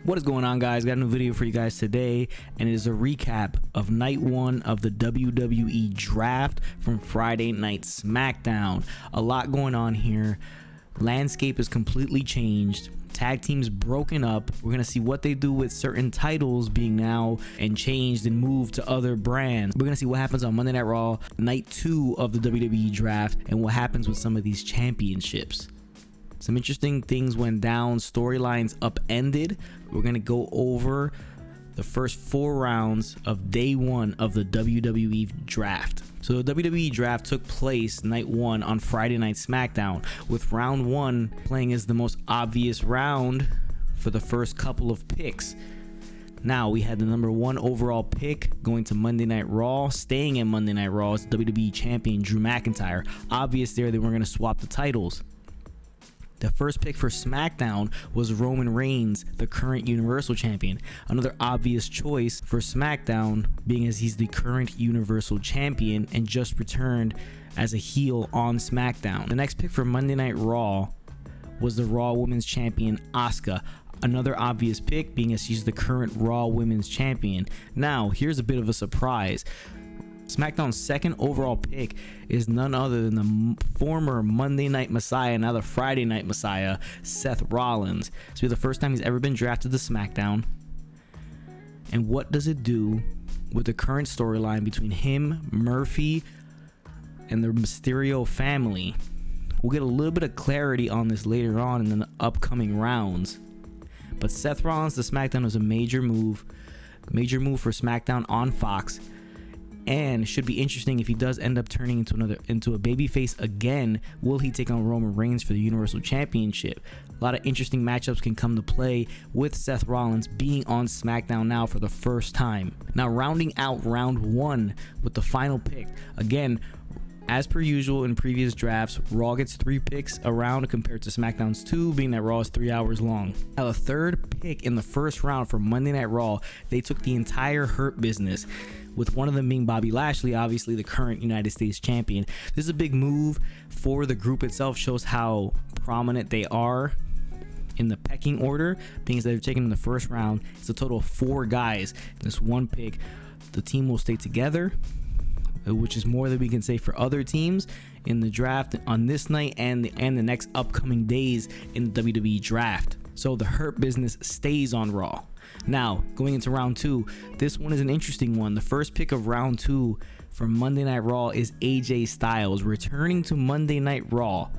What is going on, guys? Got a new video for you guys today, and it is a recap of night one of the WWE draft from Friday Night SmackDown. A lot going on here. Landscape is completely changed. Tag teams broken up. We're gonna see what they do with certain titles being now and changed and moved to other brands. We're gonna see what happens on Monday Night Raw, night 2 of the WWE draft, and what happens with some of these championships. Some interesting things went down, storylines upended. We're gonna go over the first 4 rounds of day 1 of the WWE draft. So the WWE draft took place night 1 on Friday Night SmackDown, with round 1 playing as the most obvious round for the first couple of picks. Now we had the number 1 overall pick going to Monday Night Raw. Staying in Monday Night Raw is WWE champion Drew McIntyre. Obvious there, they were going to swap the titles. The first pick for SmackDown was Roman Reigns, the current Universal Champion. Another obvious choice for SmackDown, being as he's the current Universal Champion and just returned as a heel on SmackDown. The next pick for Monday Night Raw was the Raw Women's Champion ASUKA. Another obvious pick, being as she's the current Raw Women's Champion. Now, here's a bit of a surprise. SmackDown's second overall pick is none other than the former Monday Night Messiah, now the Friday Night Messiah, Seth Rollins. This will be the first time he's ever been drafted to SmackDown. And what does it do with the current storyline between him, Murphy, and the Mysterio family? We'll get a little bit of clarity on this later on in the upcoming rounds. But Seth Rollins to SmackDown was a major move for SmackDown on Fox. And it should be interesting if he does end up turning into a babyface again. Will he take on Roman Reigns for the Universal Championship? A lot of interesting matchups can come to play with Seth Rollins being on SmackDown now for the first time. Now, rounding out round 1 with the final pick. Again, as per usual in previous drafts, Raw gets 3 picks a round compared to SmackDown's 2, being that Raw is 3 hours long. Now, the third pick in the first round for Monday Night Raw, they took the entire Hurt Business, with one of them being Bobby Lashley, obviously the current United States champion. This is a big move for the group itself, shows how prominent they are in the pecking order, being that they're taken in the first round. It's a total of 4 guys in this one pick. The team will stay together, which is more than we can say for other teams in the draft on this night and the next upcoming days in the WWE draft. So the Hurt Business stays on Raw. Now, going into round 2, this one is an interesting one. The first pick of round 2 for Monday Night Raw is AJ Styles, returning to Monday Night Raw,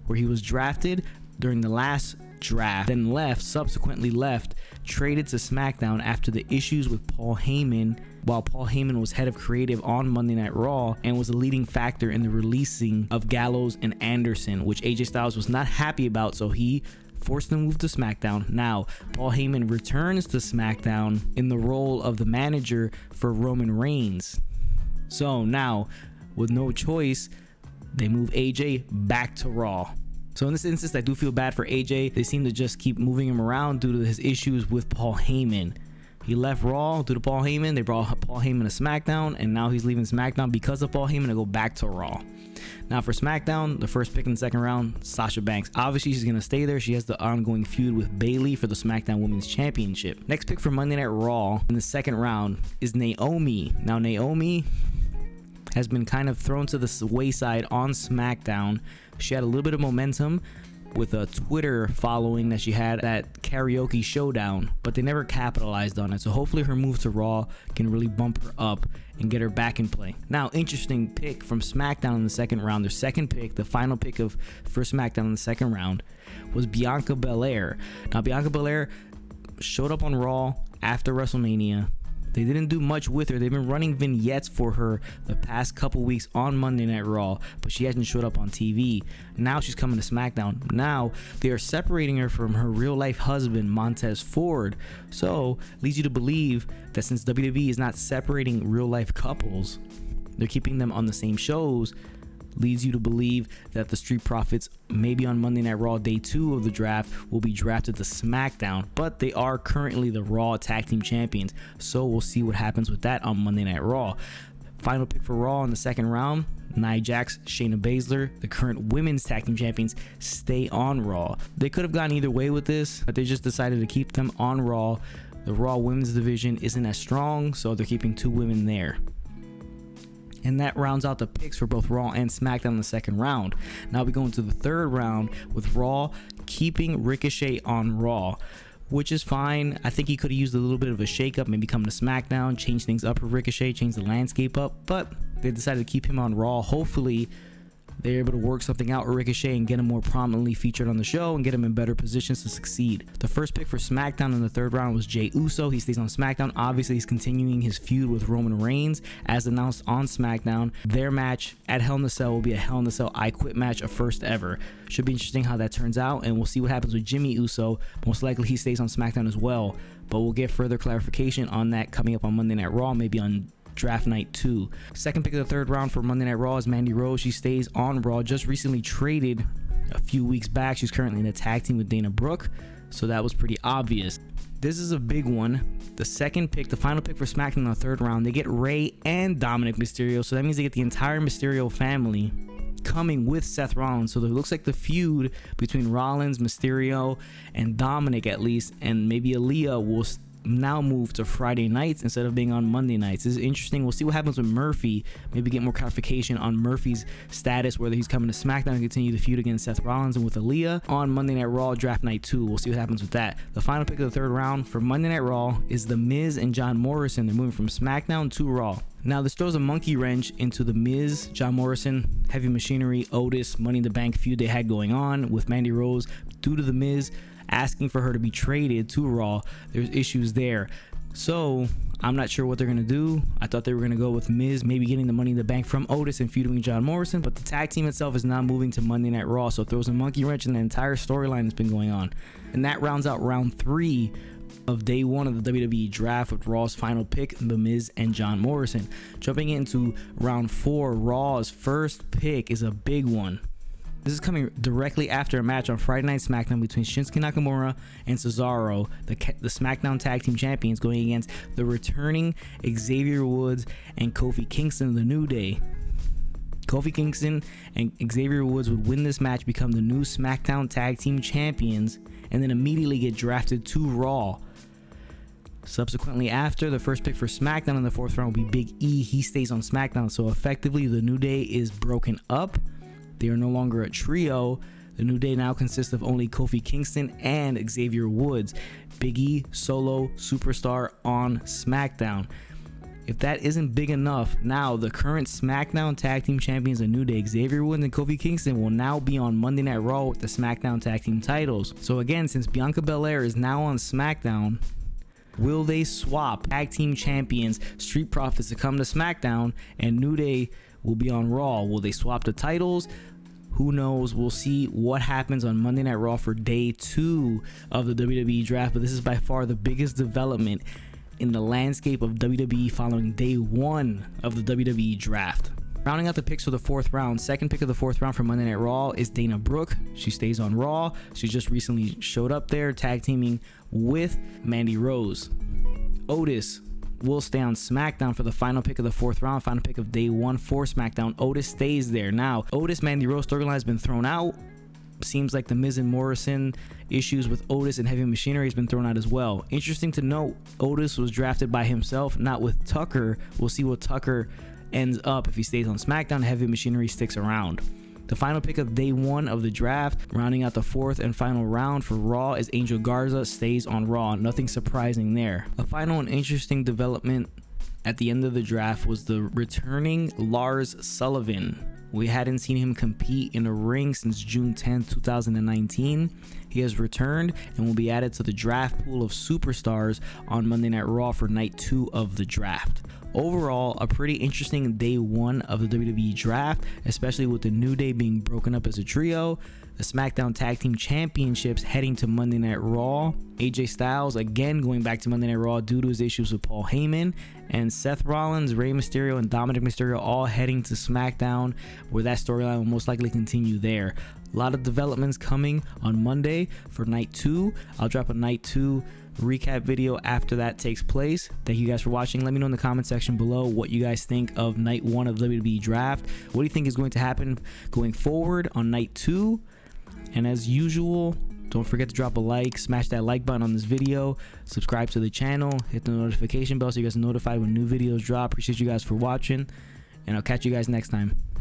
where he was drafted during the last draft, then subsequently left, traded to SmackDown after the issues with Paul Heyman, while Paul Heyman was head of creative on Monday Night Raw and was a leading factor in the releasing of Gallows and Anderson, which AJ Styles was not happy about, so he forced the move to SmackDown. Now, Paul Heyman returns to SmackDown in the role of the manager for Roman Reigns. So now, with no choice, they move AJ back to Raw. So in this instance, I do feel bad for AJ. They seem to just keep moving him around due to his issues with Paul Heyman. He left Raw due to Paul Heyman. They brought Paul Heyman to SmackDown, and now he's leaving SmackDown because of Paul Heyman to go back to Raw. Now for SmackDown, the first pick in the second round, Sasha Banks. Obviously, she's going to stay there. She has the ongoing feud with Bayley for the SmackDown Women's Championship. Next pick for Monday Night Raw in the second round is NAOMI. Now, NAOMI has been kind of thrown to the wayside on SmackDown. She had a little bit of momentum with a Twitter following that she had at Karaoke Showdown, but they never capitalized on it. So hopefully her move to Raw can really bump her up and get her back in play. Now, interesting pick from SmackDown in the second round. Their second pick, the final pick for SmackDown in the second round, was Bianca Belair. Now, Bianca Belair showed up on Raw after WrestleMania. They didn't do much with her. They've been running vignettes for her the past couple weeks on Monday Night Raw, but she hasn't showed up on TV. Now she's coming to SmackDown. Now they are separating her from her real life husband, Montez Ford. So leads you to believe that since WWE is not separating real life couples, they're keeping them on the same shows. Leads you to believe that the Street Profits, maybe on Monday Night Raw day 2 of the draft, will be drafted to SmackDown, but they are currently the Raw Tag Team Champions, so we'll see what happens with that on Monday Night Raw. Final pick for Raw in the second round, Nia Jax, Shayna Baszler, the current women's tag team champions, stay on Raw. They could have gone either way with this, but they just decided to keep them on Raw. The Raw women's division isn't as strong, so they're keeping 2 women there. And that rounds out the picks for both Raw and SmackDown in the second round. Now we go into the third round with Raw keeping Ricochet on Raw, which is fine. I think he could have used a little bit of a shakeup, maybe come to SmackDown, change things up for Ricochet, change the landscape up, but they decided to keep him on Raw. Hopefully they're able to work something out with Ricochet and get him more prominently featured on the show and get him in better positions to succeed. The first pick for SmackDown in the third round was Jey Uso. He stays on SmackDown. Obviously, he's continuing his feud with Roman Reigns, as announced on SmackDown. Their match at Hell in a Cell will be a Hell in a Cell I Quit match, a first ever. Should be interesting how that turns out, and we'll see what happens with Jimmy Uso. Most likely he stays on SmackDown as well, but we'll get further clarification on that coming up on Monday Night Raw, maybe on Draft Night 2. Second pick of the third round for Monday Night Raw is Mandy Rose. She stays on Raw, just recently traded a few weeks back. She's currently in a tag team with Dana Brooke, so that was pretty obvious. This is a big one. The second pick, the final pick for SmackDown in the third round, they get Rey and Dominic Mysterio, so that means they get the entire Mysterio family coming with Seth Rollins. So it looks like the feud between Rollins, Mysterio, and Dominic, at least, and maybe Aaliyah, will now move to Friday nights instead of being on Monday nights. This is interesting. We'll see what happens with Murphy, maybe get more clarification on Murphy's status, whether he's coming to SmackDown and continue the feud against Seth Rollins and with Aaliyah on Monday Night Raw Draft Night 2. We'll see what happens with that. The final pick of the third round for Monday Night Raw is The Miz and John Morrison. They're moving from SmackDown to Raw. Now this throws a monkey wrench into the Miz, John Morrison, Heavy Machinery, Otis, Money in the Bank feud they had going on with Mandy Rose. Due to the Miz asking for her to be traded to Raw, there's issues there. So I'm not sure what they're gonna do. I thought they were gonna go with Miz maybe getting the Money in the Bank from Otis and feuding John Morrison, but the tag team itself is now moving to Monday Night Raw, so it throws a monkey wrench in the entire storyline that's been going on. And that rounds out round 3 of day 1 of the WWE draft with Raw's final pick, The Miz and John Morrison. Jumping into round 4, Raw's first pick is a big one. This is coming directly after a match on Friday Night SmackDown between Shinsuke Nakamura and Cesaro, the SmackDown Tag Team Champions, going against the returning Xavier Woods and Kofi Kingston of the New Day. Kofi Kingston and Xavier Woods would win this match, become the new SmackDown Tag Team Champions, and then immediately get drafted to Raw. Subsequently after, the first pick for SmackDown in the 4th round will be Big E. He stays on SmackDown, so effectively the New Day is broken up. They are no longer a trio. The New Day now consists of only Kofi Kingston and Xavier Woods. Big E, solo superstar on SmackDown. If that isn't big enough, now the current SmackDown Tag Team Champions, the New Day, Xavier Woods and Kofi Kingston, will now be on Monday Night Raw with the SmackDown Tag Team titles. So again, since Bianca Belair is now on SmackDown, will they swap Tag Team Champions, Street Profits, to come to SmackDown, and New Day will be on Raw? Will they swap the titles? Who knows? We'll see what happens on Monday Night Raw for day 2 of the WWE draft, but this is by far the biggest development in the landscape of WWE following day 1 of the WWE draft. Rounding out the picks for the 4th round, second pick of the 4th round for Monday Night Raw is Dana Brooke. She stays on Raw. She just recently showed up there tag teaming with Mandy Rose. Otis will stay on SmackDown for the final pick of the 4th round, final pick of day 1 for SmackDown. Otis stays there. Now, Otis Mandy Rose storyline has been thrown out. Seems like the Miz and Morrison issues with Otis and Heavy Machinery has been thrown out as well. Interesting to note, Otis was drafted by himself, not with Tucker. We'll see what Tucker ends up if he stays on SmackDown. Heavy Machinery sticks around. The final pick of day 1 of the draft, rounding out the 4th and final round for Raw, is Angel Garza, stays on Raw. Nothing surprising there. A final and interesting development at the end of the draft was the returning Lars Sullivan. We hadn't seen him compete in a ring since June 10th, 2019. He has returned and will be added to the draft pool of superstars on Monday Night Raw for night 2 of the draft. Overall, a pretty interesting day 1 of the WWE draft, especially with the New Day being broken up as a trio, the SmackDown Tag Team Championships heading to Monday Night Raw, AJ Styles again going back to Monday Night Raw due to his issues with Paul Heyman, and Seth Rollins, Rey Mysterio, and Dominic Mysterio all heading to SmackDown, where that storyline will most likely continue there. A lot of developments coming on Monday for night 2. I'll drop a night 2 recap video after that takes place. Thank you guys for watching. Let me know in the comment section below what you guys think of night 1 of WWE draft. What do you think is going to happen going forward on night 2? And as usual, don't forget to drop a like, smash that like button on this video, subscribe to the channel, hit the notification bell so you guys are notified when new videos drop. Appreciate you guys for watching, and I'll catch you guys next time.